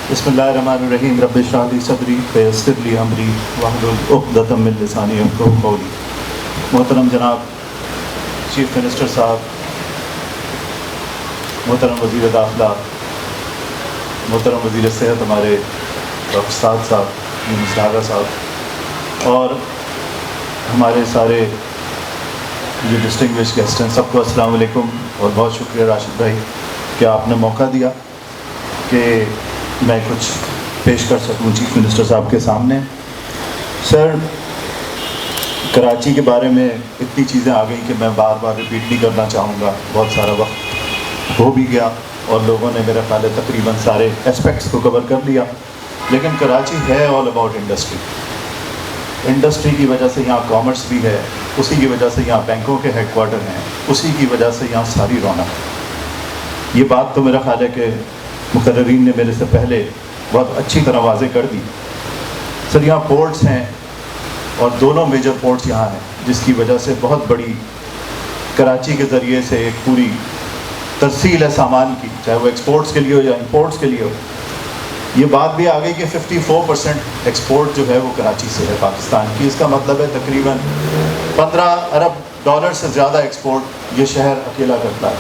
बिस्मिल्लाहिर्रहमानिर्रहीम रब्बि इश्रह ली सदरी वयस्सिर ली अमरी वहलुल उक़दतम मिन लिसानी यफ़क़हू क़ौली। मोहतरम जनाब चीफ मिनिस्टर साहब, मोहतरम वज़ीर दाखिला, मोहतरम वज़ीर सेहत हमारे उस्ताद साहब यूनुस रागा साहब और हमारे सारे जो डिस्टिंग्विश्ड गेस्ट हैं, सबको अस्सलाम वालेकुम। और बहुत शुक्रिया राशिद भाई कि आपने मौका दिया कि मैं कुछ पेश कर सकूं चीफ मिनिस्टर साहब के सामने। सर, कराची के बारे में इतनी चीज़ें आ गई कि मैं बार बार रिपीट नहीं करना चाहूँगा, बहुत सारा वक्त हो भी गया और लोगों ने मेरा ख्याल है तकरीबन सारे एस्पेक्ट्स को कवर कर लिया। लेकिन कराची है ऑल अबाउट इंडस्ट्री की वजह से यहाँ कॉमर्स भी है, उसी की वजह से यहाँ बैंकों के हेडक्वार्टर हैं, उसी की वजह से यहाँ सारी रौनक है। ये बात तो मेरा ख्याल है कि मुक़र्ररीन ने मेरे से पहले बहुत अच्छी तरह वाज़े कर दी। सर, यहाँ पोर्ट्स हैं और दोनों मेजर पोर्ट्स यहाँ हैं, जिसकी वजह से बहुत बड़ी कराची के ज़रिए से एक पूरी तरसील है सामान की, चाहे वो एक्सपोर्ट्स के लिए हो या इंपोर्ट्स के लिए हो। ये बात भी आ गई कि 54% एक्सपोर्ट जो है वो कराची से है पाकिस्तान की। इसका मतलब है तकरीबन 15 अरब डॉलर से ज़्यादा एक्सपोर्ट ये शहर अकेला करता है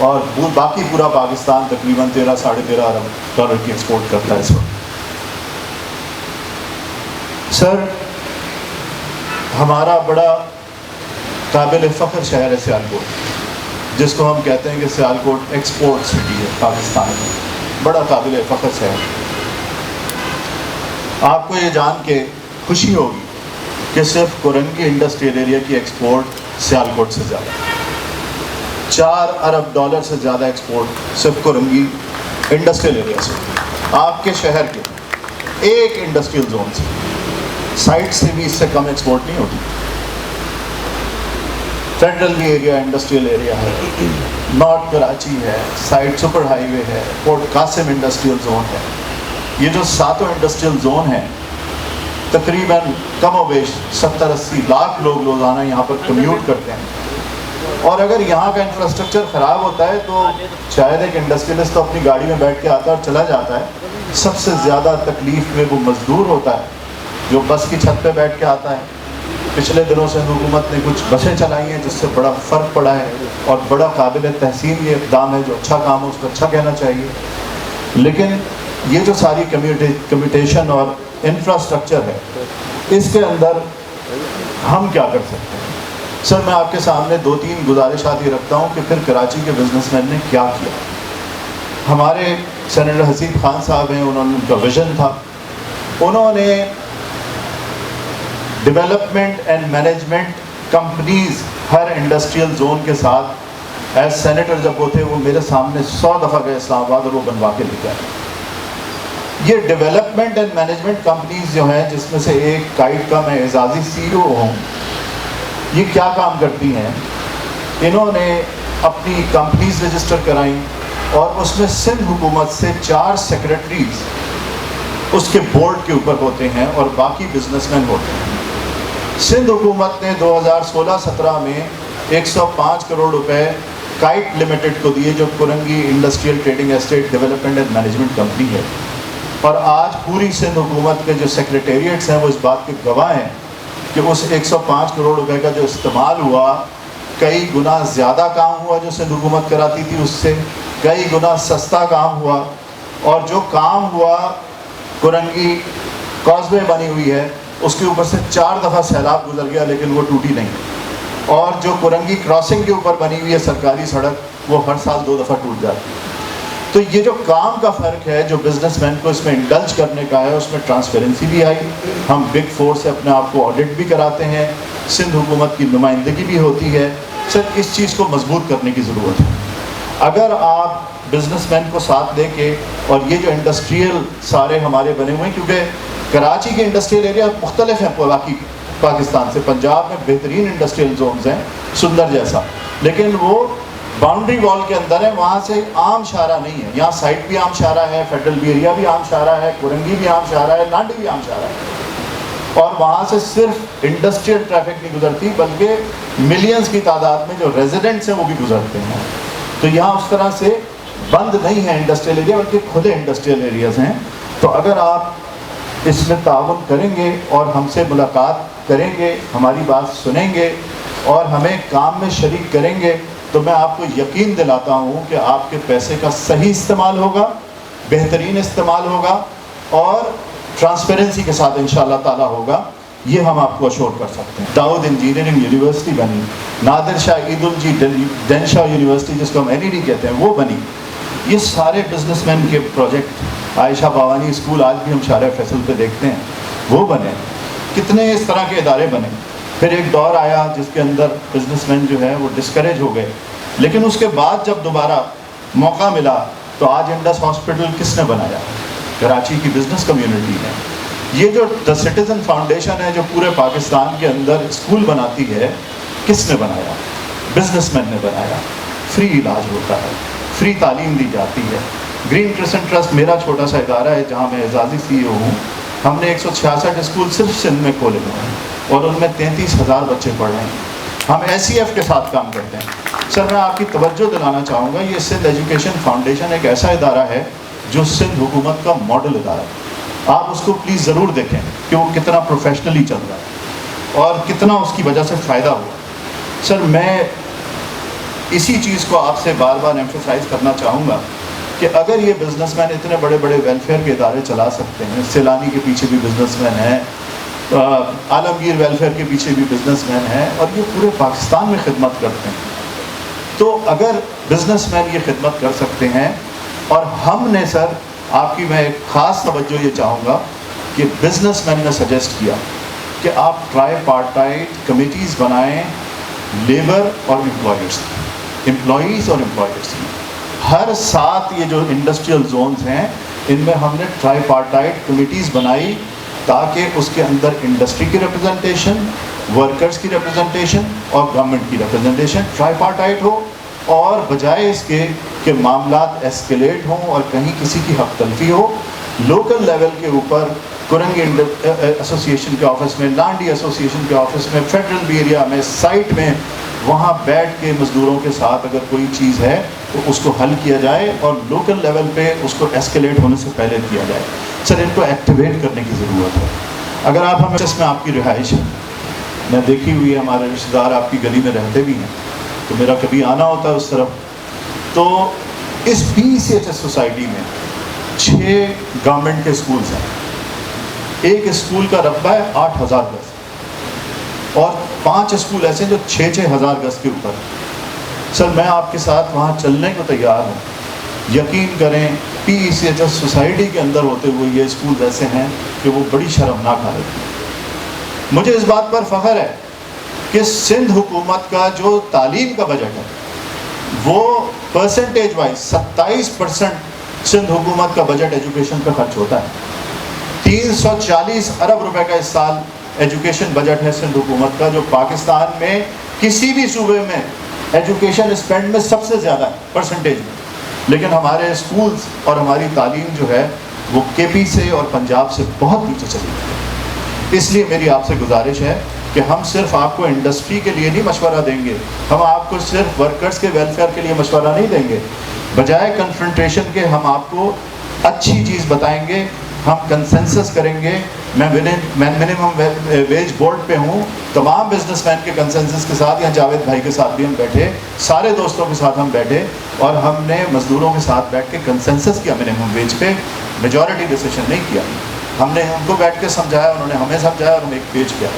और बाकी पूरा पाकिस्तान तकरीबन 13 साढ़े 13 अरब डॉलर की एक्सपोर्ट करता है इस वक्त। सर, हमारा बड़ा काबिल फ़ख्र शहर है सियालकोट, जिसको हम कहते हैं कि सियालकोट एक्सपोर्ट सिटी है पाकिस्तान में, बड़ा काबिल फ़ख्र शहर। आपको ये जान के खुशी होगी कि सिर्फ कुरंगी इंडस्ट्रियल एरिया की एक्सपोर्ट सियालकोट से ज़्यादा, 4 अरब डॉलर से ज़्यादा एक्सपोर्ट सिर्फ कुरंगी इंडस्ट्रियल एरिया से, आपके शहर के एक इंडस्ट्रियल जोन से, साइट से भी इससे कम एक्सपोर्ट नहीं होती। फेडरल भी एरिया इंडस्ट्रियल एरिया है, नॉर्थ कराची है, साइड सुपर हाईवे है, पोर्ट कासिम इंडस्ट्रियल जोन है। ये जो 7 इंडस्ट्रियल जोन हैं, तकरीबन कमोबेश 70-80 लाख लोग रोज़ाना यहाँ पर कम्यूट करते हैं। और अगर यहाँ का इंफ्रास्ट्रक्चर ख़राब होता है तो शायद एक इंडस्ट्रियलिस्ट तो अपनी गाड़ी में बैठ के आता है और चला जाता है। सबसे ज़्यादा तकलीफ़ में वो मज़दूर होता है जो बस की छत पे बैठ के आता है। पिछले दिनों से हुकूमत ने कुछ बसें चलाई हैं जिससे बड़ा फ़र्क पड़ा है और बड़ा काबिल तहसीन ये इक़दाम है। जो अच्छा काम है उसको अच्छा कहना चाहिए, लेकिन ये जो सारी कम्यूटेशन और इंफ्रास्ट्रक्चर है, इसके अंदर हम क्या कर सकते हैं? सर, मैं आपके सामने 2-3 गुजारिशात ये रखता हूँ कि फिर कराची के बिजनेसमैन ने क्या किया। हमारे सेनेटर हसीब खान साहब हैं, उनका विज़न था, उन्होंने development and management companies her industrial zone के साथ एज सेनेटर जब वो थे, वो मेरे सामने 100 दफ़ा गए इस्लामाबाद और वो बनवा के लेके आए। ये डेवलपमेंट एंड मैनेजमेंट कंपनीज़ जो हैं, जिसमें से एक काइट का मैं एजाज़ी CEO हूँ, ये क्या काम करती हैं? इन्होंने अपनी कंपनीज़ रजिस्टर कराई और उसमें सिंध हुकूमत से 4 सेक्रेटरीज़ उसके बोर्ड के ऊपर होते हैं और बाकी बिजनेसमैन होते हैं। सिंध हुकूमत ने 2016-17 में 105 करोड़ रुपए काइट लिमिटेड को दिए, जो Korangi industrial trading estate development and management company है। और आज पूरी सिंध हुकूमत के जो सेक्रेटेरिएट्स हैं वो इस बात के गवाह हैं कि उस 105 करोड़ रुपए का जो इस्तेमाल हुआ, कई गुना ज़्यादा काम हुआ जो सिंध हुकूमत कराती थी उससे, कई गुना सस्ता काम हुआ। और जो काम हुआ, कुरंगी कॉजवे बनी हुई है, उसके ऊपर से 4 दफ़ा सैलाब गुजर गया लेकिन वो टूटी नहीं। और जो कुरंगी क्रॉसिंग के ऊपर बनी हुई है सरकारी सड़क, वो हर साल 2 दफ़ा टूट जाती है। तो ये जो काम का फ़र्क है, जो बिजनेसमैन को इसमें इंडल्ज करने का है, उसमें ट्रांसपेरेंसी भी आई। हम बिग 4 से अपने आप को ऑडिट भी कराते हैं, सिंध हुकूमत की नुमाइंदगी भी होती है। सर, इस चीज़ को मजबूत करने की ज़रूरत है। अगर आप बिजनेसमैन को साथ लेके, और ये जो इंडस्ट्रियल सारे हमारे बने हुए हैं, क्योंकि कराची के इंडस्ट्रियल एरिया मुख्तलिफ हैं बाकी पाकिस्तान से। पंजाब में बेहतरीन इंडस्ट्रियल जोन्स हैं, सुंदर जैसा, लेकिन वो बाउंड्री वॉल के अंदर है, वहाँ से आम शारा नहीं है। यहाँ साइट भी आम शारा है, फेडरल भी एरिया भी आम शारा है, कुरंगी भी आम शारा है, लांडी भी आम शारा है। और वहाँ से सिर्फ इंडस्ट्रियल ट्रैफिक नहीं गुजरती, बल्कि मिलियंस की तादाद में जो रेजिडेंट्स हैं वो भी गुजरते हैं। तो यहाँ उस तरह से بند نہیں ہے انڈسٹریل ایریا بلکہ کھلے انڈسٹریل ایریاز ہیں. تو اگر آپ اس میں تعاون کریں گے اور ہم سے ملاقات کریں گے, ہماری بات سنیں گے اور ہمیں کام میں شریک کریں گے, تو میں آپ کو یقین دلاتا ہوں کہ آپ کے پیسے کا صحیح استعمال ہوگا, بہترین استعمال ہوگا اور ٹرانسپیرنسی کے ساتھ انشاءاللہ تعالیٰ ہوگا. یہ ہم آپ کو اشور کر سکتے ہیں. داؤد انجینئرنگ یونیورسٹی بنی, نادر شاہ عید الجی ڈینشا یونیورسٹی جس کو ہم NED کہتے ہیں وہ بنی. یہ سارے بزنس مین کے پروجیکٹ, عائشہ باوانی اسکول آج بھی ہم شارع فیصل پہ دیکھتے ہیں وہ بنے. کتنے اس طرح کے ادارے بنے. پھر ایک دور آیا جس کے اندر بزنس مین جو ہے وہ ڈسکریج ہو گئے, لیکن اس کے بعد جب دوبارہ موقع ملا تو آج انڈس ہاسپٹل کس نے بنایا؟ کراچی کی بزنس کمیونٹی نے. یہ جو دا سٹیزن فاؤنڈیشن ہے جو پورے پاکستان کے اندر اسکول بناتی ہے, کس نے بنایا؟ بزنس مین نے بنایا. فری علاج ہوتا ہے, فری تعلیم دی جاتی ہے. گرین کرسنٹ ٹرسٹ میرا چھوٹا سا ادارہ ہے جہاں میں اعزازی CEO ہوں. ہم نے 166 اسکول صرف سندھ میں کھولے ہوئے ہیں اور ان میں 33,000 بچے پڑھ رہے ہیں. ہم SEF کے ساتھ کام کرتے ہیں. سر میں آپ کی توجہ دلانا چاہوں گا, یہ سندھ ایجوکیشن فاؤنڈیشن ایک ایسا ادارہ ہے جو سندھ حکومت کا ماڈل ادارہ ہے. آپ اس کو پلیز ضرور دیکھیں کہ وہ کتنا پروفیشنلی چل رہا ہے اور کتنا اس کی وجہ سے فائدہ ہوا. سر میں اسی چیز کو آپ سے بار بار ایمفیسائز کرنا چاہوں گا کہ اگر یہ بزنس مین اتنے بڑے بڑے ویلفیئر کے ادارے چلا سکتے ہیں, سیلانی کے پیچھے بھی بزنس مین ہیں, عالمگیر ویلفیئر کے پیچھے بھی بزنس مین ہیں اور یہ پورے پاکستان میں خدمت کرتے ہیں, تو اگر بزنس مین یہ خدمت کر سکتے ہیں اور ہم نے سر آپ کی میں ایک خاص توجہ یہ چاہوں گا کہ بزنس مین نے سجیسٹ کیا کہ آپ ٹرائی پارٹائٹ کمیٹیز بنائیں لیبر اور امپلائیز اور امپلائرس کی. ہر 7 یہ جو انڈسٹریل زونز ہیں ان میں ہم نے ٹرائی پارٹائٹ کمیٹیز بنائی تاکہ اس کے اندر انڈسٹری کی ریپرزنٹیشن, ورکرز کی ریپرزنٹیشن اور گورنمنٹ کی ریپرزنٹیشن ٹرائی پارٹائٹ ہو, اور بجائے اس کے کہ معاملات ایسکیلیٹ ہوں اور کہیں کسی کی حق تلفی ہو, لوکل لیول کے اوپر کرنگی ایسوسی ایشن کے آفس میں, لانڈی ایسوسی ایشن کے آفس میں, فیڈرل بھی ایریا میں, سائٹ میں, وہاں بیٹھ کے مزدوروں کے ساتھ اگر کوئی چیز ہے تو اس کو حل کیا جائے اور لوکل لیول پہ اس کو ایسکیلیٹ ہونے سے پہلے کیا جائے. سر ان کو ایکٹیویٹ کرنے کی ضرورت ہے. اگر آپ ہمیں اس میں آپ کی رہائش ہے, میں دیکھی ہوئی ہے, ہمارے رشتہ دار آپ کی گلی میں رہتے بھی ہیں, تو میرا کبھی آنا ہوتا ہے اس طرف, تو اس PCHS سوسائٹی میں 6 گورنمنٹ کے اسکولز ہیں. ایک اسکول کا رقبہ ہے 8,000 گز اور 5 اسکول ایسے جو 6,000 گز کے اوپر. سر میں آپ کے ساتھ وہاں چلنے کو تیار ہوں. یقین کریں PCHS سوسائٹی کے اندر ہوتے ہوئے یہ اسکولز ایسے ہیں کہ وہ بڑی شرمناک حالت ہے. مجھے اس بات پر فخر ہے کہ سندھ حکومت کا جو تعلیم کا بجٹ ہے وہ پرسنٹیج وائز 27% سندھ حکومت کا بجٹ ایجوکیشن پہ خرچ ہوتا ہے. 340 ارب روپے کا اس سال ایجوکیشن بجٹ ہے سندھ حکومت کا, جو پاکستان میں کسی بھی صوبے میں ایجوکیشن اسپینڈ میں سب سے زیادہ ہے پرسنٹیج میں. لیکن ہمارے اسکولز اور ہماری تعلیم جو ہے وہ KP سے اور پنجاب سے بہت پیچھے چلی گئی ہے. اس لیے میری آپ سے گزارش ہے کہ ہم صرف آپ کو انڈسٹری کے لیے نہیں مشورہ دیں گے, ہم آپ کو صرف ورکرز کے ویلفیئر کے لیے مشورہ نہیں دیں گے. بجائے کنفرنٹیشن کے ہم آپ کو اچھی چیز بتائیں گے, ہم کنسنسس کریں گے. میں منیمم ویج بورڈ پہ ہوں, تمام بزنس مین کے کنسنسس کے ساتھ, یہاں جاوید بھائی کے ساتھ بھی ہم بیٹھے, سارے دوستوں کے ساتھ ہم بیٹھے اور ہم نے مزدوروں کے ساتھ بیٹھ کے کنسنسس کیا منیمم ویج پہ. میجورٹی ڈیسیشن نہیں کیا, ہم نے ان کو بیٹھ کے سمجھایا, انہوں نے ہمیں سمجھایا اور ہم ایک پیج کیا.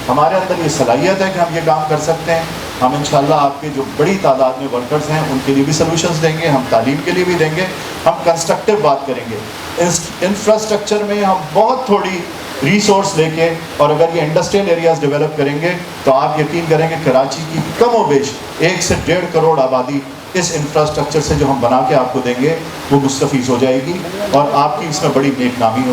ہمارے اندر یہ صلاحیت ہے کہ ہم یہ کام کر سکتے ہیں. ہم انشاءاللہ آپ کے جو بڑی تعداد میں ورکرز ہیں ان کے لیے بھی سلوشنز دیں گے, ہم تعلیم کے لیے بھی دیں گے, ہم کنسٹرکٹیو بات کریں گے. انفراسٹرکچر میں ہم بہت تھوڑی ریسورس لے کے, اور اگر یہ انڈسٹریل ایریاز ڈیولپ کریں گے تو آپ یقین کریں گے کراچی کی کم و بیش 1 سے 1.5 کروڑ آبادی اس انفراسٹرکچر سے جو ہم بنا کے آپ کو دیں گے وہ مستفیض ہو جائے گی اور آپ کی اس میں بڑی نیک نامی ہوگی.